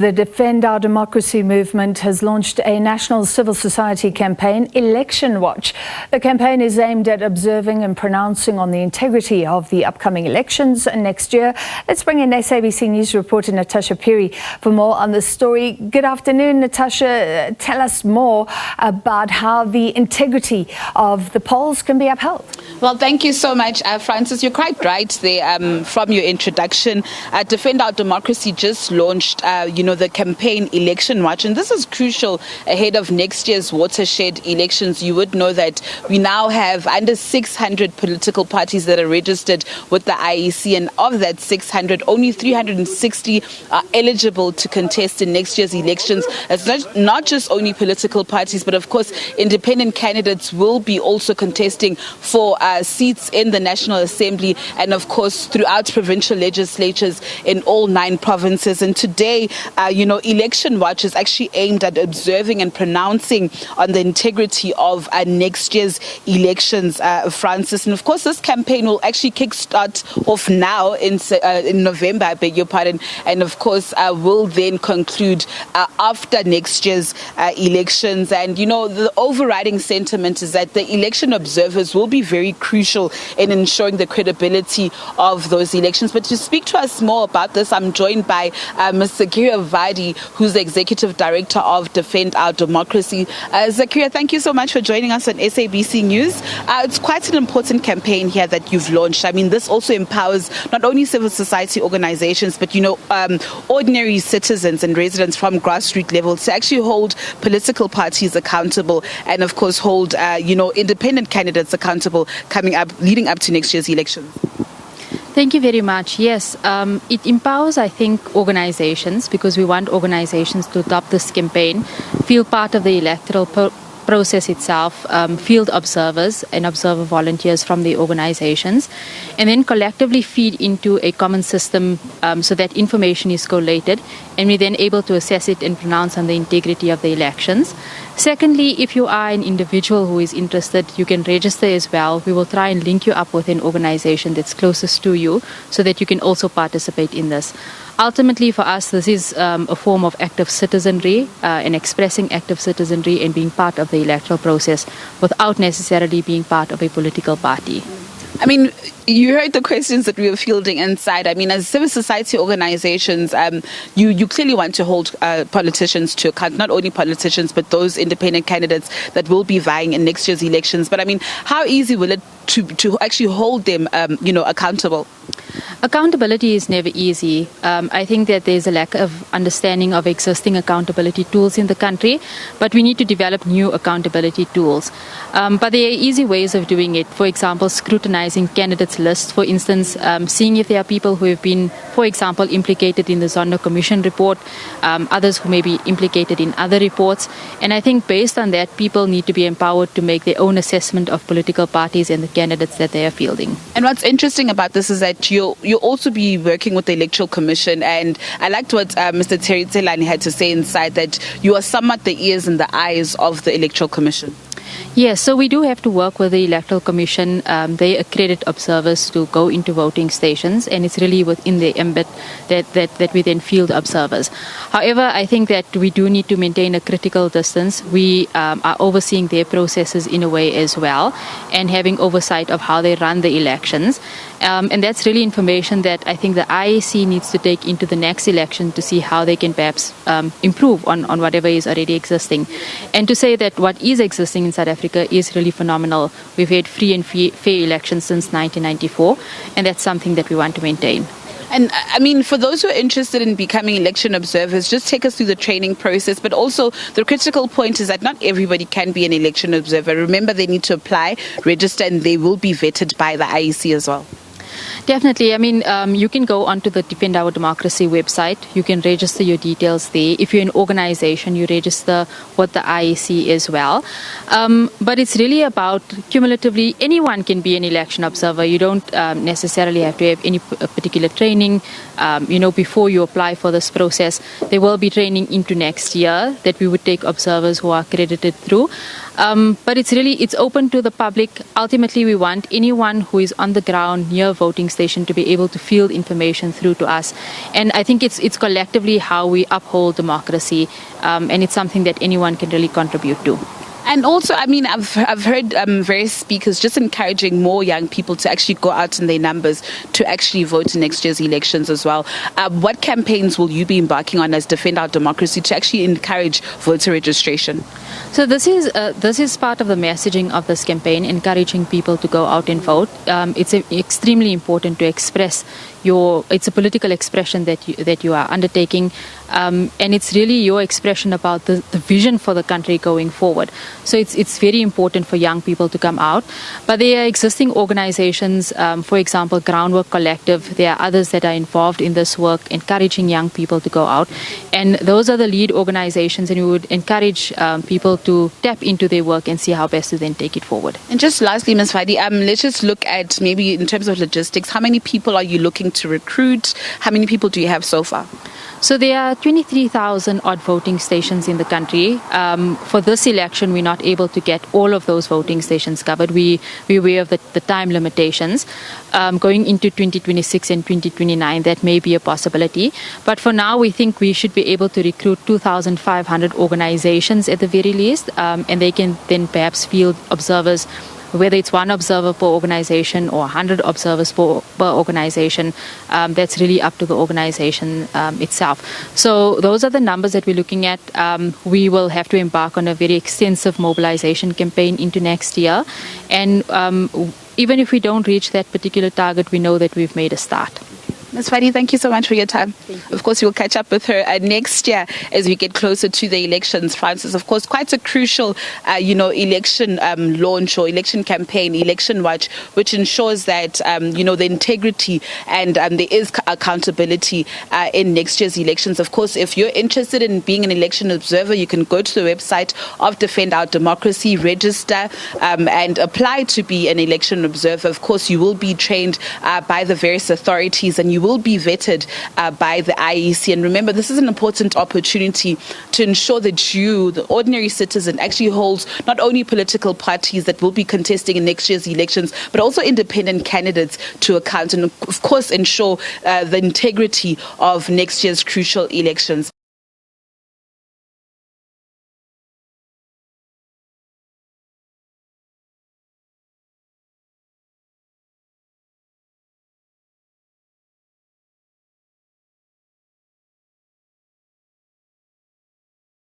The Defend Our Democracy movement has launched a national civil society campaign, Election Watch. The campaign is aimed at observing and pronouncing on the integrity of the upcoming elections next year. Let's bring in SABC News reporter Natasha Phiri for more on this story. Good afternoon, Natasha. Tell us more about how the integrity of the polls can be upheld. Well, thank you so much, Francis. You're quite right there from your introduction. Defend Our Democracy just launched, the campaign Election Watch, and this is crucial ahead of next year's watershed elections. You would know that we now have under 600 political parties that are registered with the IEC, and of that 600, only 360 are eligible to contest in next year's elections. It's not just only political parties, but of course independent candidates will be also contesting for seats in the National Assembly and of course throughout provincial legislatures in all 9 provinces. And today, Election Watch is actually aimed at observing and pronouncing on the integrity of next year's elections, Francis. And of course, this campaign will actually kickstart off now in November, I beg your pardon, and of course will then conclude after next year's elections. And the overriding sentiment is that the election observers will be very crucial in ensuring the credibility of those elections. But to speak to us more about this, I'm joined by Ms. Phiri, who's the Executive Director of Defend Our Democracy. Phiri, thank you so much for joining us on SABC News. It's quite an important campaign here that you've launched. I mean, this also empowers not only civil society organizations, but, ordinary citizens and residents from grassroots levels to actually hold political parties accountable and, of course, hold, independent candidates accountable leading up to next year's elections. Thank you very much. Yes, it empowers, I think, organizations, because we want organizations to adopt this campaign, feel part of the electoral process itself, field observers and observer volunteers from the organizations, and then collectively feed into a common system so that information is collated and we're then able to assess it and pronounce on the integrity of the elections. Secondly, if you are an individual who is interested, you can register as well. We will try and link you up with an organization that's closest to you so that you can also participate in this. Ultimately, for us, this is a form of active citizenry and expressing active citizenry and being part of the electoral process without necessarily being part of a political party. I mean, you heard the questions that we were fielding inside. I mean, as civil society organizations, you clearly want to hold politicians to account, not only politicians, but those independent candidates that will be vying in next year's elections. But I mean, how easy will it to actually hold them, accountable? Accountability is never easy. I think that there's a lack of understanding of existing accountability tools in the country, but we need to develop new accountability tools. But there are easy ways of doing it. For example, scrutinizing candidates' lists, for instance, seeing if there are people who have been, for example, implicated in the Zondo Commission report, others who may be implicated in other reports. And I think based on that, people need to be empowered to make their own assessment of political parties and the candidates that they are fielding. And what's interesting about this is that you'll also be working with the Electoral Commission, and I liked what Mr. Phiri had to say inside, that you are somewhat the ears and the eyes of the Electoral Commission. Yes, so we do have to work with the Electoral Commission. They accredit observers to go into voting stations, and it's really within the ambit that we then field observers. However, I think that we do need to maintain a critical distance. We are overseeing their processes in a way as well, and having oversight of how they run the elections. And that's really information that I think the IEC needs to take into the next election to see how they can perhaps improve on whatever is already existing. And to say that what is existing in South Africa is really phenomenal. We've had free and fair elections since 1994, and that's something that we want to maintain. And I mean, for those who are interested in becoming election observers, just take us through the training process. But also the critical point is that not everybody can be an election observer. Remember, they need to apply, register, and they will be vetted by the IEC as well. Definitely. I mean, you can go onto the Defend Our Democracy website. You can register your details there. If you're an organization, you register with the IEC as well. But it's really about cumulatively, anyone can be an election observer. You don't necessarily have to have any particular training, before you apply for this process. There will be training into next year that we would take observers who are accredited through. But it's open to the public. Ultimately, we want anyone who is on the ground near a voting station to be able to field information through to us. And I think it's collectively how we uphold democracy, and it's something that anyone can really contribute to. And also, I mean, I've heard various speakers just encouraging more young people to actually go out in their numbers to actually vote in next year's elections as well. What campaigns will you be embarking on as Defend Our Democracy to actually encourage voter registration? So this is part of the messaging of this campaign, encouraging people to go out and vote. It's extremely important to express it's a political expression that you are undertaking, and it's really your expression about the vision for the country going forward. So it's very important for young people to come out. But there are existing organizations, for example, Groundwork Collective. There are others that are involved in this work, encouraging young people to go out. And those are the lead organizations, and we would encourage people to tap into their work and see how best to then take it forward. And just lastly, Ms. Phiri, let's just look at maybe in terms of logistics, how many people are you looking to recruit? How many people do you have so far? So there are 23,000 odd voting stations in the country. For this election, we're not able to get all of those voting stations covered. We're aware of the time limitations. Going into 2026 and 2029, that may be a possibility. But for now, we think we should be able to recruit 2,500 organizations at the very least, and they can then perhaps field observers, whether it's one observer per organization or 100 observers per organization. That's really up to the organization itself. So those are the numbers that we're looking at. We will have to embark on a very extensive mobilization campaign into next year. And even if we don't reach that particular target, we know that we've made a start. Ms. Phiri, thank you so much for your time. Of course, we'll catch up with her next year as we get closer to the elections. Francis, of course, quite a crucial, election launch or election campaign, Election Watch, which ensures that, the integrity and there is accountability in next year's elections. Of course, if you're interested in being an election observer, you can go to the website of Defend Our Democracy, register and apply to be an election observer. Of course, you will be trained by the various authorities, and you will be vetted by the IEC. And remember, this is an important opportunity to ensure that you, the ordinary citizen, actually holds not only political parties that will be contesting in next year's elections, but also independent candidates to account, and of course ensure the integrity of next year's crucial elections.